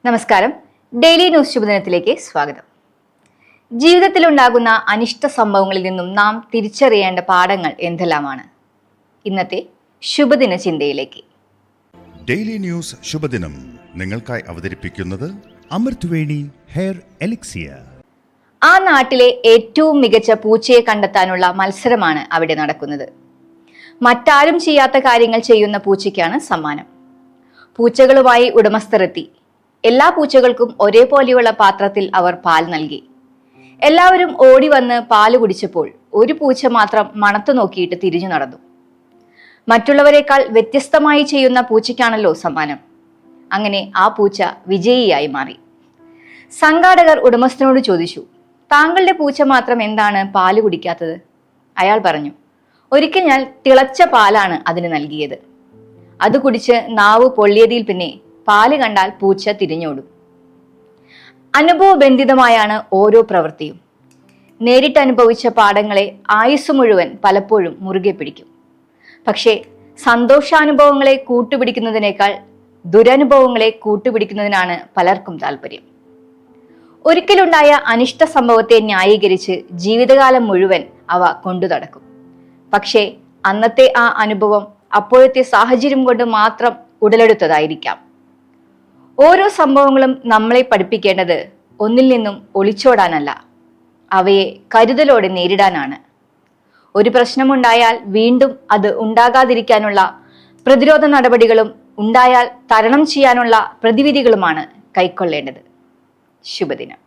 നമസ്കാരം. Daily news ശുഭദിനത്തിലേക്ക് സ്വാഗതം. ജീവിതത്തിലുണ്ടാകുന്ന അനിഷ്ട സംഭവങ്ങളിൽ നിന്നും നാം തിരിച്ചറിയേണ്ട പാഠങ്ങൾ എന്തെല്ലാമാണ്? ഇന്നത്തെ ശുഭദിന ചിന്തയിലേക്ക്. ഡെയിലി ന്യൂസ് ശുഭദിനം നിങ്ങൾക്കായി അവതരിപ്പിക്കുന്നത് അമൃത്വേണി ഹെയർ എലിക്സിയർ. ആ നാട്ടിലെ ഏറ്റവും മികച്ച പൂച്ചയെ കണ്ടെത്താനുള്ള മത്സരമാണ് അവിടെ നടക്കുന്നത്. മറ്റാരും ചെയ്യാത്ത കാര്യങ്ങൾ ചെയ്യുന്ന പൂച്ചയ്ക്കാണ് സമ്മാനം. പൂച്ചകളുമായി ഉടമസ്ഥർ എത്തി. എല്ലാ പൂച്ചകൾക്കും ഒരേപോലെയുള്ള പാത്രത്തിൽ അവർ പാൽ നൽകി. എല്ലാവരും ഓടി വന്ന് പാല് കുടിച്ചപ്പോൾ ഒരു പൂച്ച മാത്രം മണത്തു നോക്കിയിട്ട് തിരിഞ്ഞു നടന്നു. മറ്റുള്ളവരെക്കാൾ വ്യത്യസ്തമായി ചെയ്യുന്ന പൂച്ചയ്ക്കാണല്ലോ സമ്മാനം. അങ്ങനെ ആ പൂച്ച വിജയിയായി മാറി. സംഘാടകർ ഉടമസ്ഥനോട് ചോദിച്ചു, താങ്കളുടെ പൂച്ച മാത്രം എന്താണ് പാല് കുടിക്കാത്തത്? അയാൾ പറഞ്ഞു, ഒരിക്കൽ ഞാൻ തിളച്ച പാലാണ് അതിന് നൽകിയത്. അത് കുടിച്ച് നാവ് പൊള്ളിയതിൽ പിന്നെ പാല് കണ്ടാൽ പൂച്ച തിരിഞ്ഞോടും. അനുഭവബന്ധിതമായാണ് ഓരോ പ്രവൃത്തിയും. നേരിട്ട് അനുഭവിച്ച പാഠങ്ങളെ ആയുസ് മുഴുവൻ പലപ്പോഴും മുറുകെ പിടിക്കും. പക്ഷേ സന്തോഷാനുഭവങ്ങളെ കൂട്ടുപിടിക്കുന്നതിനേക്കാൾ ദുരനുഭവങ്ങളെ കൂട്ടുപിടിക്കുന്നതിനാണ് പലർക്കും താല്പര്യം. ഒരിക്കലുണ്ടായ അനിഷ്ട സംഭവത്തെ ന്യായീകരിച്ച് ജീവിതകാലം മുഴുവൻ അവ കൊണ്ടു നടക്കും. പക്ഷേ അന്നത്തെ ആ അനുഭവം അപ്പോഴത്തെ സാഹചര്യം കൊണ്ട് മാത്രം ഉടലെടുത്തതായിരിക്കാം. ഓരോ സംഭവങ്ങളും നമ്മളെ പഠിപ്പിക്കേണ്ടത് ഒന്നിൽ നിന്നും ഒളിച്ചോടാനല്ല, അവയെ കരുതലോടെ നേരിടാനാണ്. ഒരു പ്രശ്നമുണ്ടായാൽ വീണ്ടും അത് ഉണ്ടാകാതിരിക്കാനുള്ള പ്രതിരോധ നടപടികളും ഉണ്ടായാൽ തരണം ചെയ്യാനുള്ള പ്രതിവിധികളുമാണ് കൈക്കൊള്ളേണ്ടത്. ശുഭദിനം.